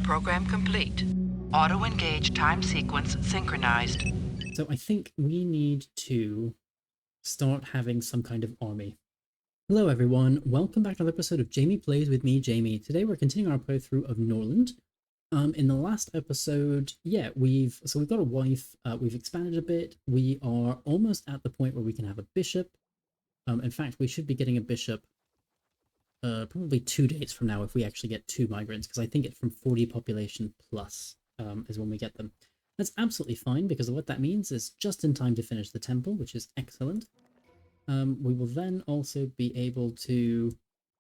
program complete. Auto-engage time sequence synchronized. So I think we need to start having some kind of army. Hello everyone, welcome back to another episode of Jamie Plays with me, Jamie. Today we're continuing our playthrough of Norland. In the last episode, we've got a wife, we've expanded a bit, we are almost at the point where we can have a bishop. In fact, we should be getting a bishop probably 2 days from now if we actually get 2 migrants, because I think it's from 40 population plus is when we get them. That's absolutely fine, because what that means is just in time to finish the temple, which is excellent. We will then also be able to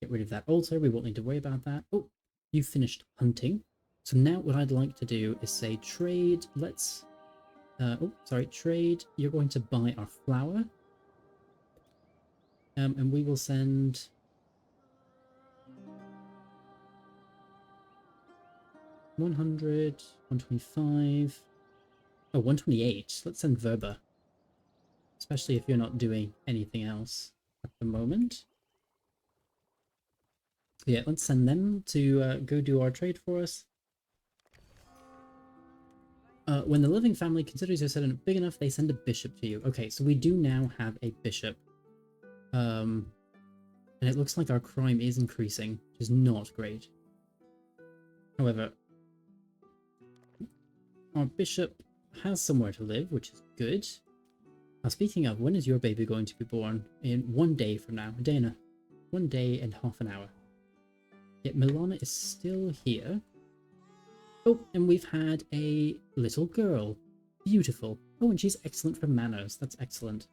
get rid of that altar. We won't need to worry about that. Oh, you finished hunting. So now what I'd like to do is say trade. Let's... trade. You're going to buy our flour. And we will send... 100, 125... Oh, 128. Let's send Verba. Especially if you're not doing anything else at the moment. Yeah, let's send them to go do our trade for us. When the living family considers your settlement big enough, they send a bishop to you. Okay, so we do now have a bishop. And it looks like our crime is increasing, which is not great. However, our bishop has somewhere to live, which is good. Now, speaking of, when is your baby going to be born? In 1 day from now. Dana. 1 day and half an hour. Yet Milana is still here. Oh, and we've had a little girl. Beautiful. Oh, and she's excellent for manners. That's excellent.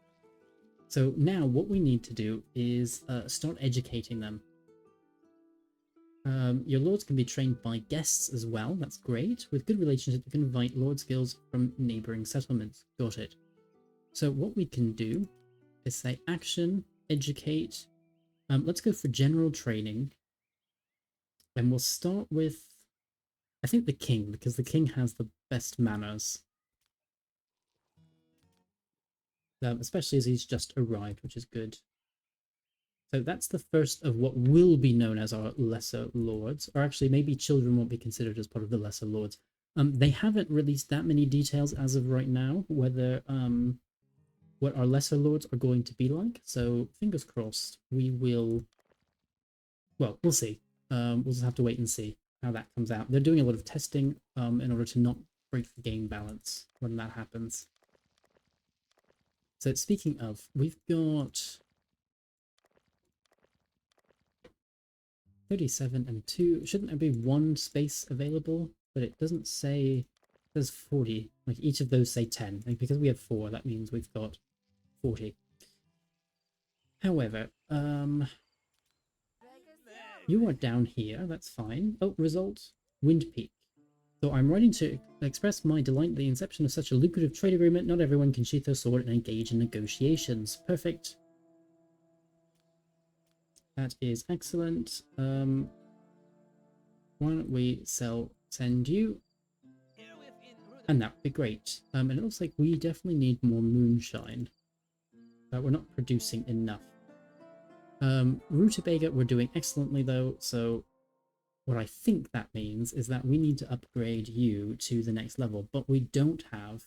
So now what we need to do is start educating them. Your lords can be trained by guests as well. That's great. With good relationships, you can invite lord skills from neighboring settlements. Got it. So what we can do is say action, educate. Let's go for general training. And we'll start with, I think, the king, because the king has the best manners. Especially as he's just arrived, which is good. So that's the first of what will be known as our lesser lords. Or actually, maybe children won't be considered as part of the lesser lords. They haven't released that many details as of right now, whether... what our lesser lords are going to be like, so fingers crossed we will... Well, we'll see. We'll just have to wait and see how that comes out. They're doing a lot of testing in order to not break the game balance when that happens. So speaking of, we've got 37 and 2. Shouldn't there be 1 space available? But it doesn't say... There's 40. Like, each of those say 10. Like, because we have 4, that means we've got 40. However, you are down here, that's fine. Oh, result, Wind Peak. So I'm writing to express my delight at the inception of such a lucrative trade agreement. Not everyone can sheath their sword and engage in negotiations. Perfect. That is excellent. Why don't we send you? And that would be great. And it looks like we definitely need more moonshine. But we're not producing enough. Rutabaga we're doing excellently though, so what I think that means is that we need to upgrade you to the next level, but we don't have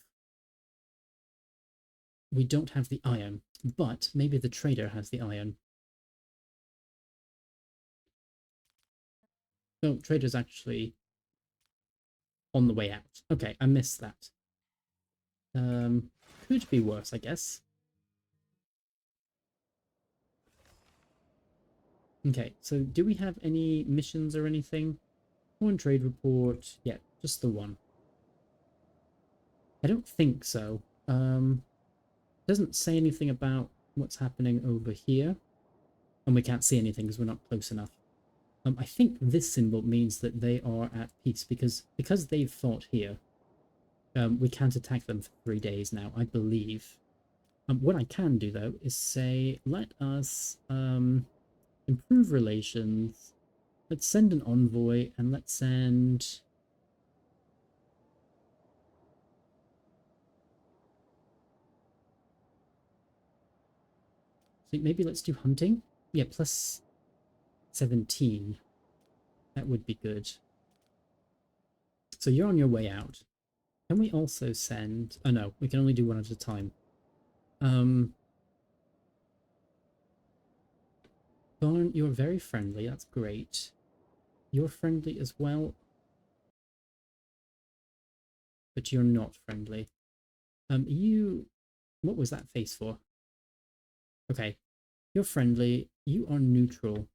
the iron, but maybe the trader has the iron. No, trader's actually on the way out. Okay, I missed that. Could be worse, I guess. Okay, so do we have any missions or anything? One trade report. Yeah, just the one. I don't think so. Doesn't say anything about what's happening over here. And we can't see anything because we're not close enough. I think this symbol means that they are at peace because they've fought here. We can't attack them for 3 days now, I believe. What I can do, though, is say, let us improve relations. Let's send an envoy, and let's send... So maybe let's do hunting? Yeah, plus 17. That would be good. So you're on your way out. Can we also send... Oh no, we can only do one at a time. Barn, you're very friendly. That's great. You're friendly as well. But you're not friendly. You... What was that face for? Okay. You're friendly. You are neutral.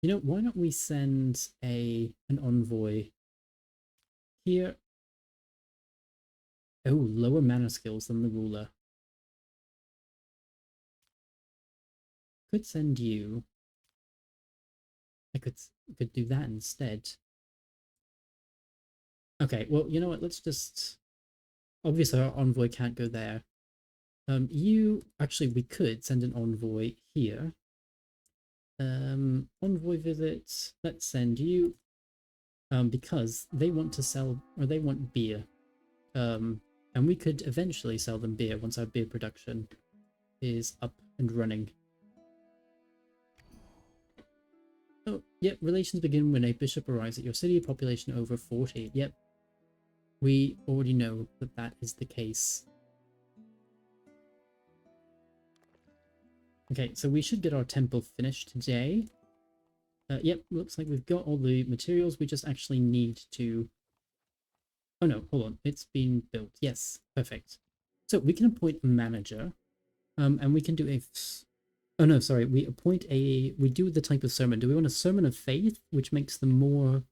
You know, why don't we send an envoy here? Oh, lower mana skills than the ruler. Could send you. I could do that instead. Okay, well, you know what? Let's just... Obviously, our envoy can't go there. You... Actually, we could send an envoy here. Envoy visits. Let's send you. Because they want to sell... Or they want beer. And we could eventually sell them beer once our beer production is up and running. Oh, yep, relations begin when a bishop arrives at your city, population over 40. Yep, we already know that that is the case. Okay, so we should get our temple finished today. Yep, looks like we've got all the materials. We just actually need to... Oh no, hold on. It's been built. Yes, perfect. So we can appoint a manager, and we can do a... Oh no, sorry. We appoint a... We do the type of sermon. Do we want a sermon of faith, which makes them more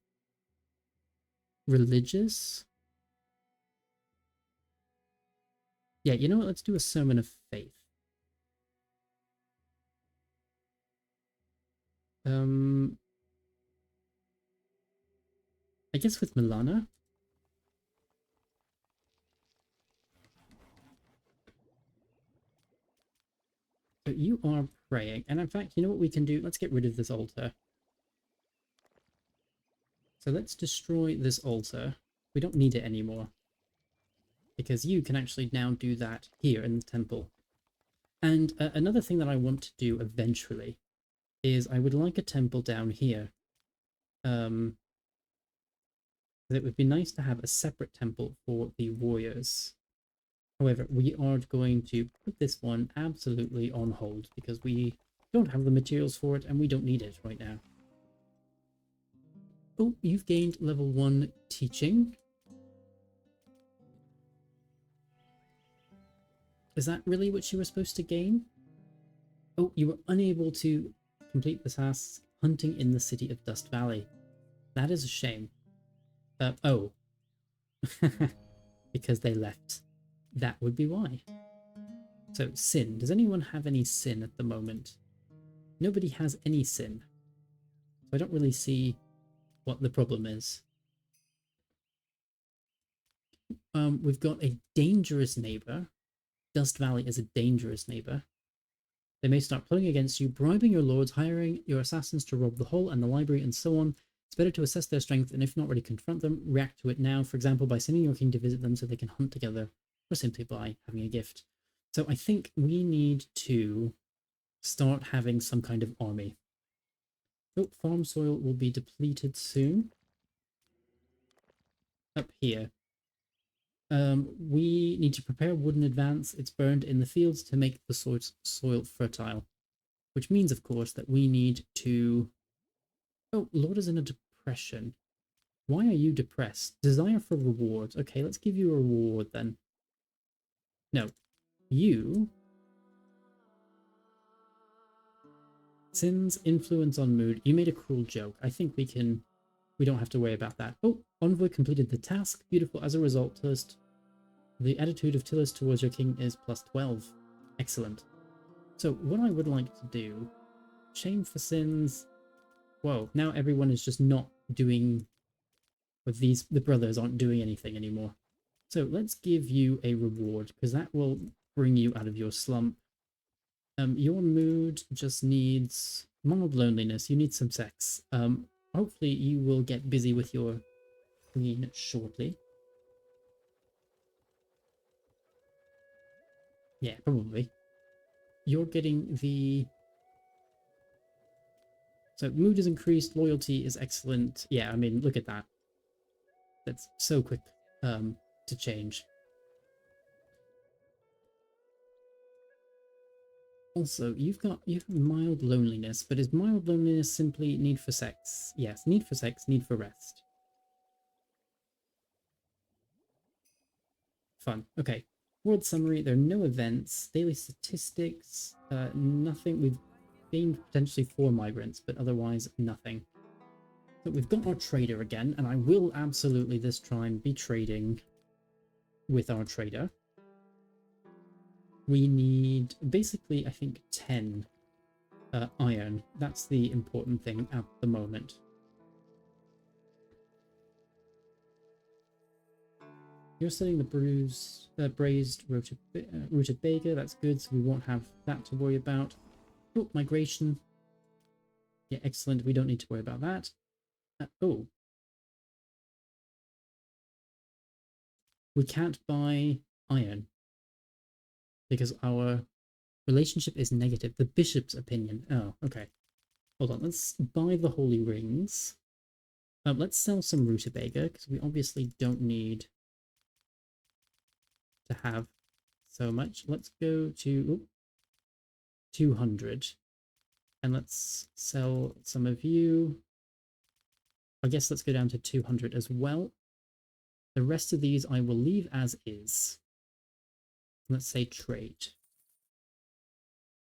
religious? Yeah, you know what? Let's do a sermon of faith. I guess with Milana. So you are praying. And in fact, you know what we can do? Let's get rid of this altar. So let's destroy this altar. We don't need it anymore. Because you can actually now do that here in the temple. And another thing that I want to do eventually is I would like a temple down here. It would be nice to have a separate temple for the warriors. However, we are going to put this one absolutely on hold because we don't have the materials for it and we don't need it right now. Oh, you've gained level 1 teaching. Is that really what you were supposed to gain? Oh, you were unable to complete the task hunting in the city of Dust Valley. That is a shame. Oh. Because they left. That would be why. So, sin. Does anyone have any sin at the moment? Nobody has any sin. So I don't really see what the problem is. We've got a dangerous neighbor. Dust Valley is a dangerous neighbor. They may start plotting against you, bribing your lords, hiring your assassins to rob the hall and the library, and so on. It's better to assess their strength, and if not ready, confront them. React to it now, for example, by sending your king to visit them so they can hunt together, or simply by having a gift. So I think we need to start having some kind of army. Oh, farm soil will be depleted soon. Up here. We need to prepare wood in advance. It's burned in the fields to make the soil fertile. Which means, of course, that we need to... Oh, Lord is in a depression. Why are you depressed? Desire for reward. Okay, let's give you a reward then. No. You... Sin's influence on mood. You made a cruel joke. I think we don't have to worry about that. Oh, Envoy completed the task. Beautiful. As a result, the attitude of Tillis towards your king is plus 12. Excellent. So what I would like to do... Shame for sins. Whoa, now everyone is just not doing... With these, the brothers aren't doing anything anymore. So let's give you a reward, because that will bring you out of your slump. Your mood just needs mild loneliness. You need some sex. Hopefully you will get busy with your queen shortly. Yeah, probably. You're getting the... So mood is increased, loyalty is excellent. Yeah, I mean, look at that. that's so quick to change. Also, you have mild loneliness, but is mild loneliness simply need for sex? Yes, need for sex, need for rest. Fun. Okay. World summary. There are no events. Daily statistics. Nothing. We've gained potentially 4 migrants, but otherwise nothing. So we've got our trader again, and I will absolutely this time be trading with our trader. We need basically, I think, 10 iron. That's the important thing at the moment. You're selling the braised rutabaga. That's good, so we won't have that to worry about. Oh, migration. Yeah, excellent. We don't need to worry about that. Oh. We can't buy iron because our relationship is negative. The bishop's opinion. Oh, okay. Hold on. Let's buy the holy rings. Let's sell some rutabaga because we obviously don't need to have so much. Let's go to 200 and let's sell some of you. I guess let's go down to 200 as well. The rest of these I will leave as is. Let's say trade.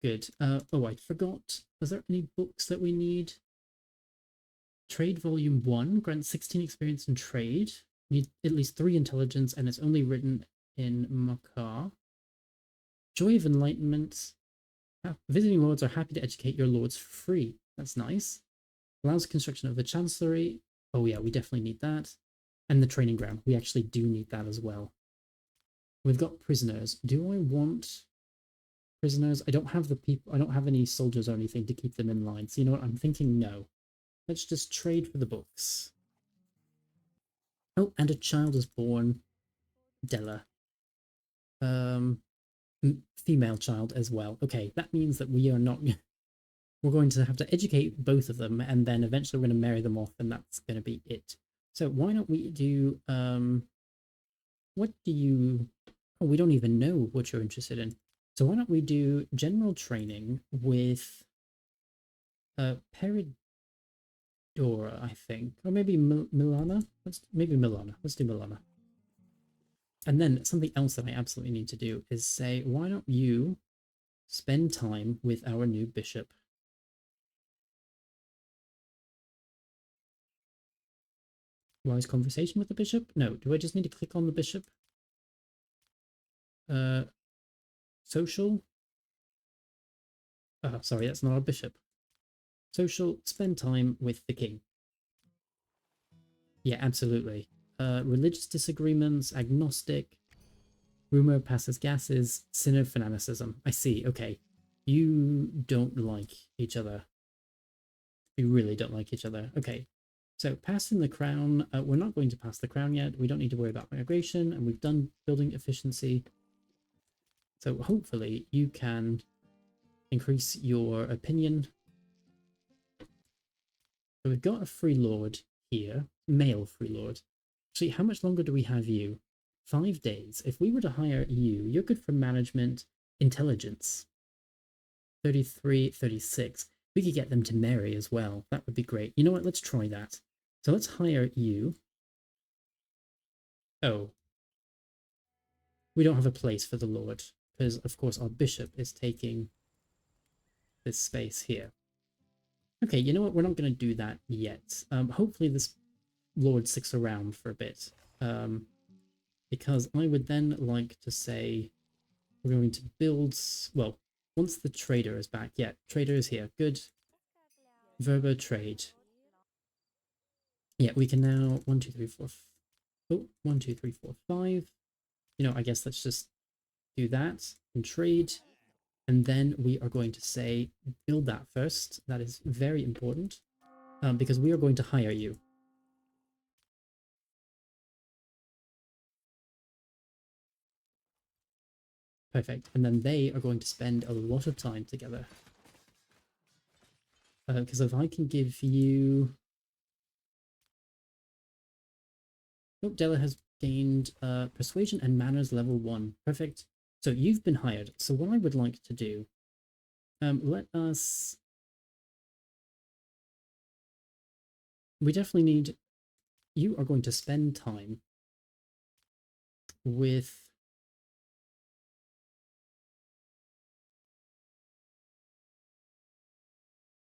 Good. Oh, I forgot. Was there any books that we need? Trade Volume 1 grants 16 experience in trade. Need at least 3 intelligence, and it's only written in Makar. Joy of Enlightenment. Visiting lords are happy to educate your lords for free. That's nice. Allows construction of the chancellery. Oh yeah, we definitely need that. And the training ground. We actually do need that as well. We've got prisoners. Do I want prisoners? I don't have the people. I don't have any soldiers or anything to keep them in line. So you know what? I'm thinking no. Let's just trade for the books. Oh, and a child is born. Della. Female child as well. Okay, that means that we are not... We're going to have to educate both of them, and then eventually we're going to marry them off, and that's going to be it. So why don't we do... What do you... Oh, we don't even know what you're interested in. So why don't we do general training with Peridora, I think. Or maybe Milana? Maybe Milana. Let's do Milana. And then something else that I absolutely need to do is say, why don't you spend time with our new bishop? Wise conversation with the bishop? No, do I just need to click on the bishop? Social? Oh, sorry, that's not our bishop. Social, spend time with the king. Yeah, absolutely. Religious disagreements, agnostic, rumor passes gases, sinner fanaticism. I see, okay. You don't like each other. You really don't like each other. Okay, so passing the crown. We're not going to pass the crown yet. We don't need to worry about migration, and we've done building efficiency. So hopefully you can increase your opinion. So we've got a free lord here, male free lord. Actually, how much longer do we have you? 5 days. If we were to hire you, you're good for management, intelligence. 33, 36. We could get them to marry as well. That would be great. You know what? Let's try that. So let's hire you. Oh. We don't have a place for the lord, because of course our bishop is taking this space here. Okay, you know what? We're not going to do that yet. Hopefully this lord sticks around for a bit. Because I would then like to say we're going to build... Well, once the trader is back. Yeah, trader is here. Good. Verbo trade. Yeah, we can now... 1, 2, 3, 4... Oh, 1, 2, 3, 4, 5. You know, I guess let's just do that and trade. And then we are going to say, build that first. That is very important. Because we are going to hire you. Perfect. And then they are going to spend a lot of time together. Because if I can give you... Oh, Della has gained persuasion and manners level 1. Perfect. So you've been hired. So what I would like to do, let us... We definitely need... You are going to spend time with...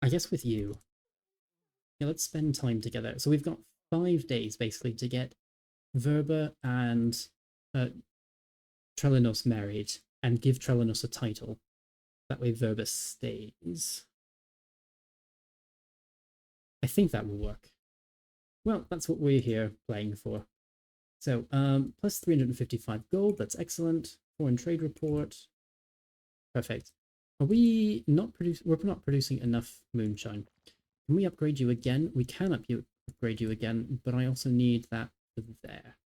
I guess with you. Yeah, let's spend time together. So we've got 5 days, basically, to get Verba and uh, Trelanos married and give Trelanos a title. That way Verba stays. I think that will work. Well, that's what we're here playing for. So, plus 355 gold, that's excellent. Foreign trade report. Perfect. Are we not we're not producing enough moonshine. Can we upgrade you again? We can upgrade you again, but I also need that for there.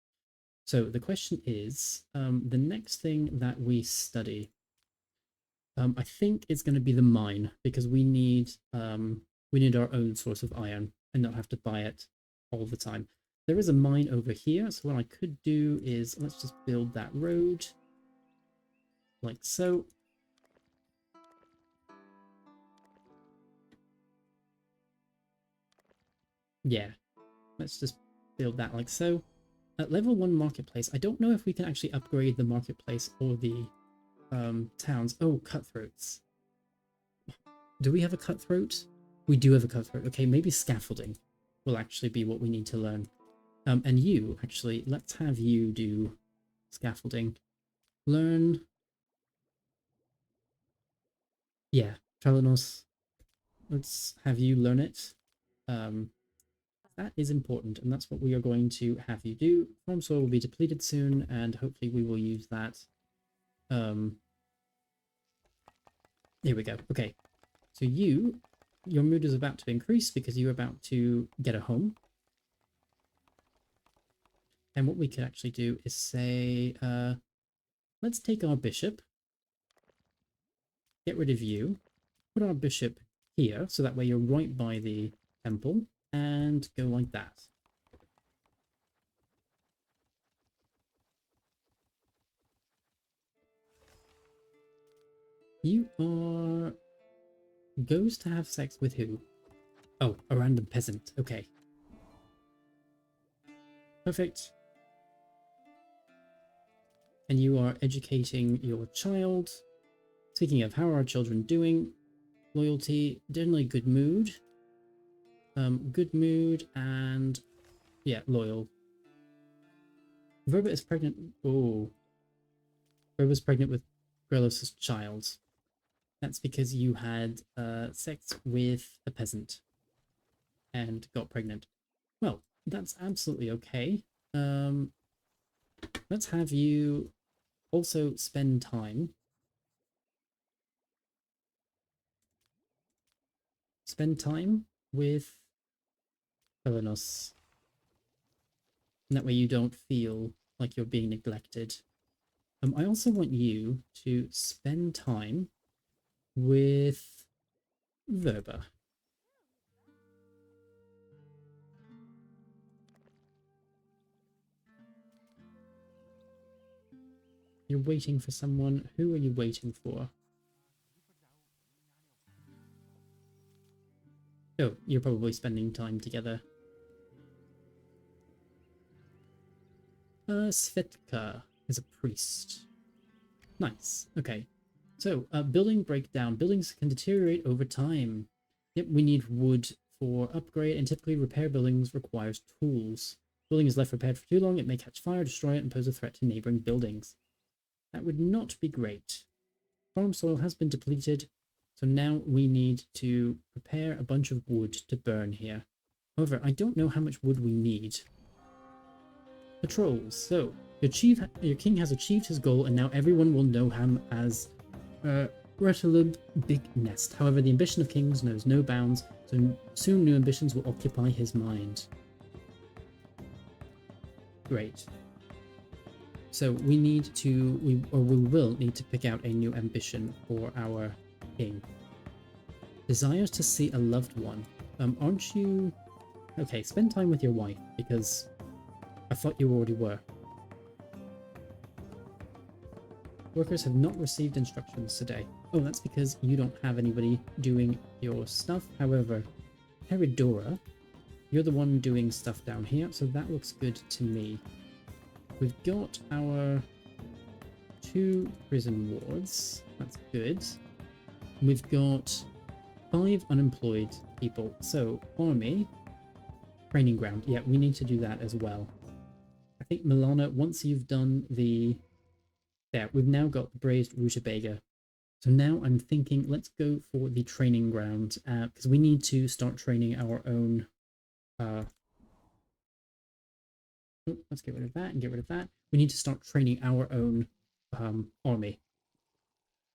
So the question is, the next thing that we study, I think it's going to be the mine, because we need our own source of iron and not have to buy it all the time. There is a mine over here, so what I could do is, let's just build that road, like so. Yeah, let's just build that like so. At level 1 marketplace, I don't know if we can actually upgrade the marketplace or the towns. Oh, cutthroats. Do we have a cutthroat? We do have a cutthroat. Okay, maybe scaffolding will actually be what we need to learn. And you, actually, let's have you do scaffolding. Learn. Yeah, Trelanos. Let's have you learn it. That is important, and that's what we are going to have you do. Farm soil will be depleted soon, and hopefully we will use that. Here we go. Okay, so your mood is about to increase because you're about to get a home. And what we could actually do is say, let's take our bishop, get rid of you, put our bishop here, so that way you're right by the temple, and go like that. You are... goes to have sex with who? Oh, a random peasant. Okay. Perfect. And you are educating your child. Speaking of, how are our children doing? Loyalty, generally good mood. Good mood and... yeah, loyal. Verba is pregnant... oh. Verba's pregnant with Grelos' child. That's because you had sex with a peasant and got pregnant. Well, that's absolutely okay. Let's have you also spend time. Spend time with Helenos. And that way you don't feel like you're being neglected. I also want you to spend time with Verba. You're waiting for someone. Who are you waiting for? Oh, you're probably spending time together. Svetka is a priest. Nice. Okay. So, building breakdown. Buildings can deteriorate over time. Yep, we need wood for upgrade, and typically repair buildings requires tools. Building is left repaired for too long, it may catch fire, destroy it, and pose a threat to neighboring buildings. That would not be great. Farm soil has been depleted, so now we need to prepare a bunch of wood to burn here. However, I don't know how much wood we need. Patrols. So, your king has achieved his goal, and now everyone will know him as Retalub Big Nest. However, the ambition of kings knows no bounds, so soon new ambitions will occupy his mind. Great. So we need to, we will need to pick out a new ambition for our king. Desires to see a loved one. Aren't you... okay, spend time with your wife, because I thought you already were. Workers have not received instructions today. Oh, that's because you don't have anybody doing your stuff. However, Peridora, you're the one doing stuff down here, so that looks good to me. We've got our 2 prison wards. That's good. We've got 5 unemployed people. So, army, training ground. Yeah, we need to do that as well. I think, Milana, once you've done the... There, we've now got the braised rutabaga. So now I'm thinking, let's go for the training ground, because we need to start training our own... let's get rid of that and get rid of that. We need to start training our own army.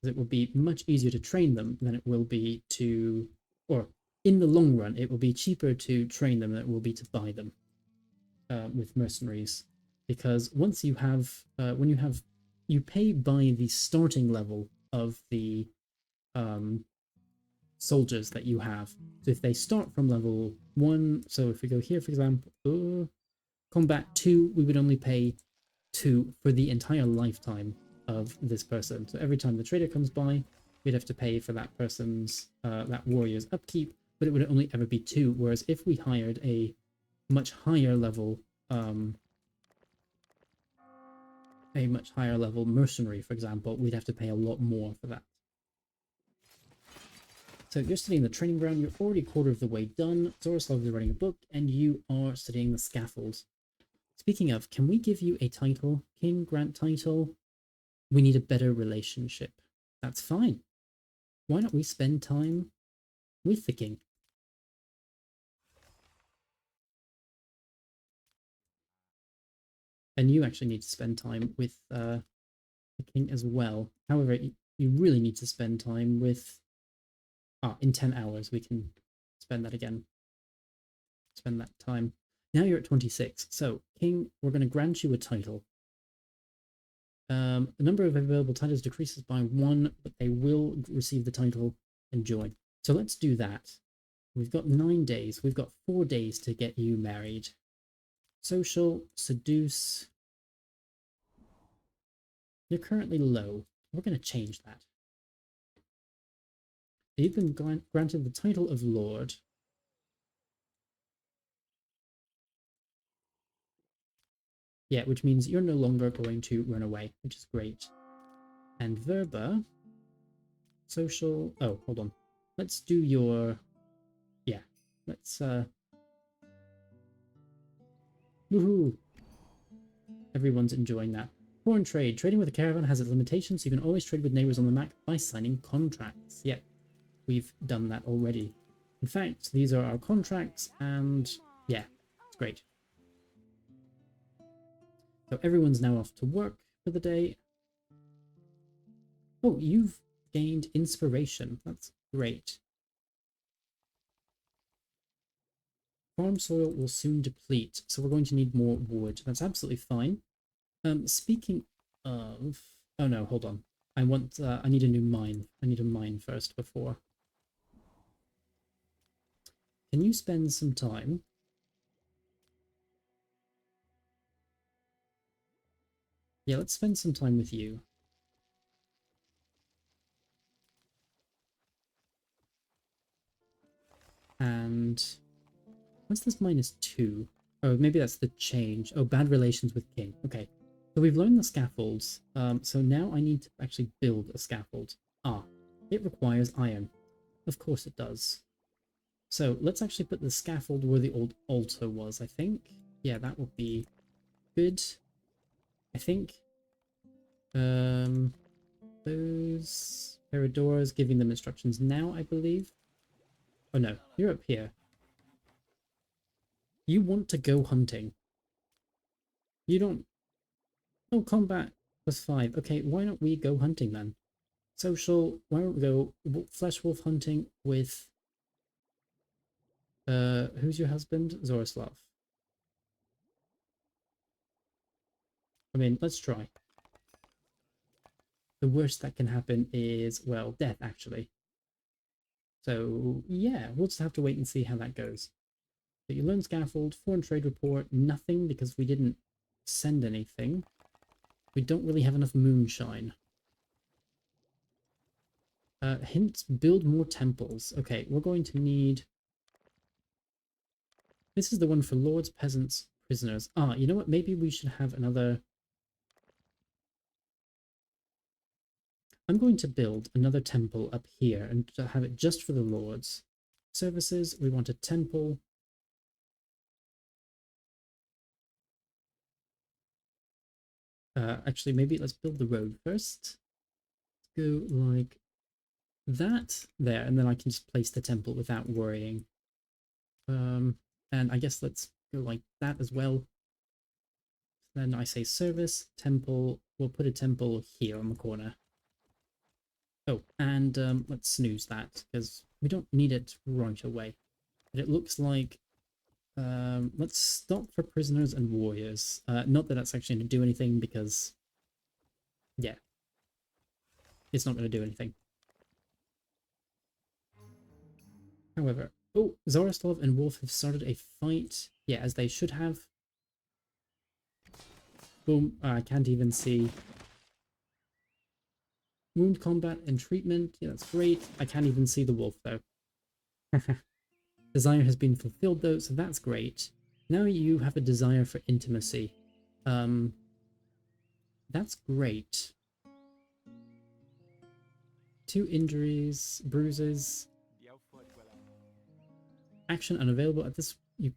It will be much easier to train them than it will be to... Or, in the long run, it will be cheaper to train them than it will be to buy them with mercenaries. Because once you have... when you have... You pay by the starting level of the soldiers that you have. So if they start from level 1... So if we go here, for example... Combat 2, we would only pay 2 for the entire lifetime of this person. So every time the trader comes by, we'd have to pay for that person's, that warrior's upkeep, but it would only ever be 2. Whereas if we hired a much higher level, mercenary, for example, we'd have to pay a lot more for that. So you're studying the training ground, you're already a quarter of the way done. Zoroslav is writing a book, and you are studying the scaffold. Speaking of, can we give you a title? King, grant title? We need a better relationship. That's fine. Why don't we spend time with the king? And you actually need to spend time with the king as well. However, you really need to spend time with... in 10 hours we can spend that again. Spend that time. Now you're at 26. So, king, we're going to grant you a title. The number of available titles decreases by 1, but they will receive the title and join. So let's do that. We've got 9 days. We've got 4 days to get you married. Social, seduce. You're currently low. We're going to change that. You've been granted the title of Lord. Yeah, which means you're no longer going to run away, which is great. And Verba, social... Oh, hold on. Let's do your... Yeah, let's... Woohoo! Everyone's enjoying that. Foreign trade. Trading with a caravan has its limitations, so you can always trade with neighbors on the map by signing contracts. Yeah, we've done that already. In fact, these are our contracts, and yeah, it's great. So everyone's now off to work for the day. Oh, you've gained inspiration. That's great. Farm soil will soon deplete, so we're going to need more wood. That's absolutely fine. Speaking of... Oh no, hold on. I need a new mine. I need a mine first before. Can you spend some time? Yeah, let's spend some time with you. And what's this -2? Oh, maybe that's the change. Oh, bad relations with king. Okay. So we've learned the scaffolds. So now I need to actually build a scaffold. Ah, it requires iron. Of course it does. So let's actually put the scaffold where the old altar was, I think. Yeah, that would be good. I think. Those Peridoras, giving them instructions now, I believe. Oh no, you're up here. You want to go hunting. You don't... Oh, combat +5. Okay, why don't we go hunting then? Social, why don't we go flesh wolf hunting with... who's your husband? Zoroslav. I mean, let's try. The worst that can happen is, well, death, actually. So, yeah, we'll just have to wait and see how that goes. So you learn scaffold, foreign trade report, nothing because we didn't send anything. We don't really have enough moonshine. Hints, build more temples. Okay, we're going to need... This is the one for lords, peasants, prisoners. Ah, you know what? Maybe we should have another... I'm going to build another temple up here and to have it just for the lords. Services, we want a temple. Actually, maybe let's build the road first. Go like that there, and then I can just place the temple without worrying. And I guess let's go like that as well. Then I say service, temple, we'll put a temple here on the corner. Oh, and let's snooze that, because we don't need it right away. But it looks like, let's stop for prisoners and warriors. Not that that's actually going to do anything, because, yeah, it's not going to do anything. However, oh, Zoroslov and Wolf have started a fight. Yeah, as they should have. Boom, I can't even see. Wound combat and treatment, yeah, that's great. I can't even see the wolf, though. Desire has been fulfilled, though, so that's great. Now you have a desire for intimacy. That's great. 2 injuries, bruises. Action unavailable at this. You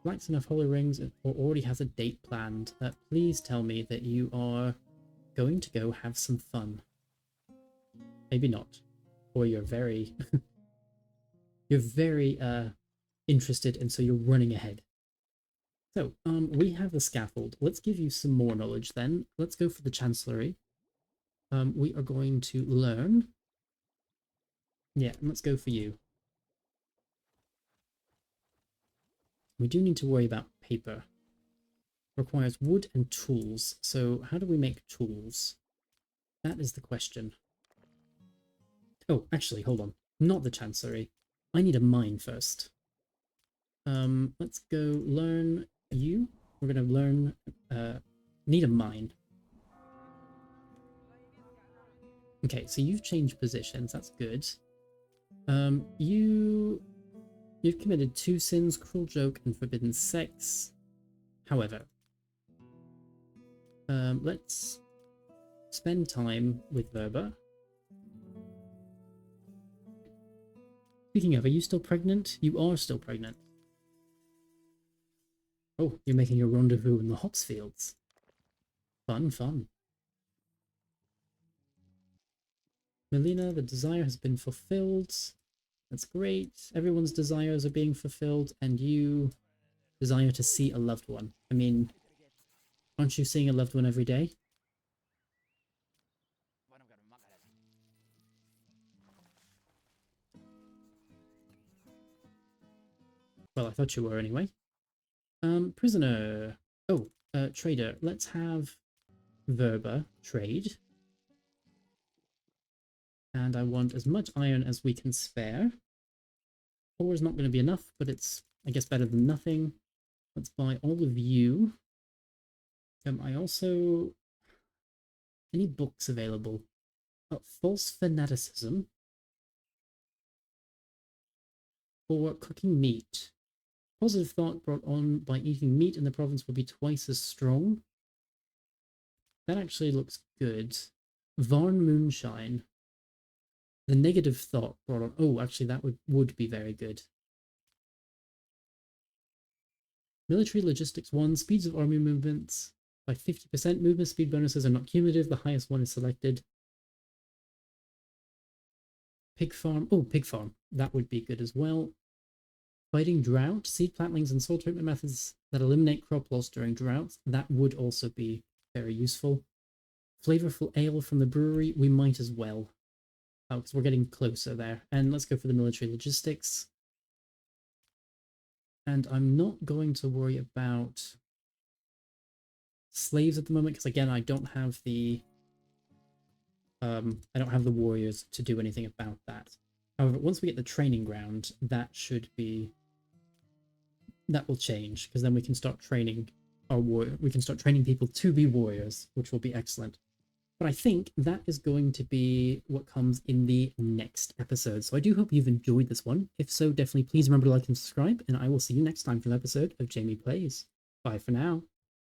lacks enough holy rings or already has a date planned. Please tell me that you are going to go have some fun. Maybe not. Or you're very... you're very interested, and so you're running ahead. So, we have the scaffold. Let's give you some more knowledge then. Let's go for the chancellery. We are going to learn. Yeah, let's go for you. We do need to worry about paper. Requires wood and tools. So how do we make tools? That is the question. Oh, actually, hold on. Not the chancellery. I need a mine first. Let's go learn you. We're going to learn... need a mine. Okay, so you've changed positions. That's good. You've committed 2 sins, cruel joke, and forbidden sex. However, let's spend time with Verba. Speaking of, are you still pregnant? You are still pregnant. Oh, you're making your rendezvous in the hops fields. Fun, fun. Melina, the desire has been fulfilled. That's great. Everyone's desires are being fulfilled, and you desire to see a loved one. I mean, aren't you seeing a loved one every day? Well, I thought you were anyway. Prisoner. Oh, trader. Let's have Verba trade. And I want as much iron as we can spare. 4 is not going to be enough, but it's, I guess, better than nothing. Let's buy all of you. I also... Any books available? False fanaticism. Or cooking meat. Positive thought brought on by eating meat in the province will be twice as strong. That actually looks good. Varn moonshine. The negative thought brought on... Oh, actually that would be very good. Military logistics 1. Speeds of army movements by 50%. Movement speed bonuses are not cumulative. The highest one is selected. Pig farm. Oh, pig farm. That would be good as well. Fighting drought. Seed plantlings and soil treatment methods that eliminate crop loss during droughts. That would also be very useful. Flavorful ale from the brewery. We might as well. Oh, because we're getting closer there. And let's go for the military logistics. And I'm not going to worry about slaves at the moment, because again, I don't have the warriors to do anything about that. However, once we get the training ground, that should be that will change, because then we can start training our warrior. We can start training people to be warriors, which will be excellent. But I think that is going to be what comes in the next episode. So I do hope you've enjoyed this one. If so, definitely please remember to like and subscribe, and I will see you next time for an episode of Jamie Plays. Bye for now.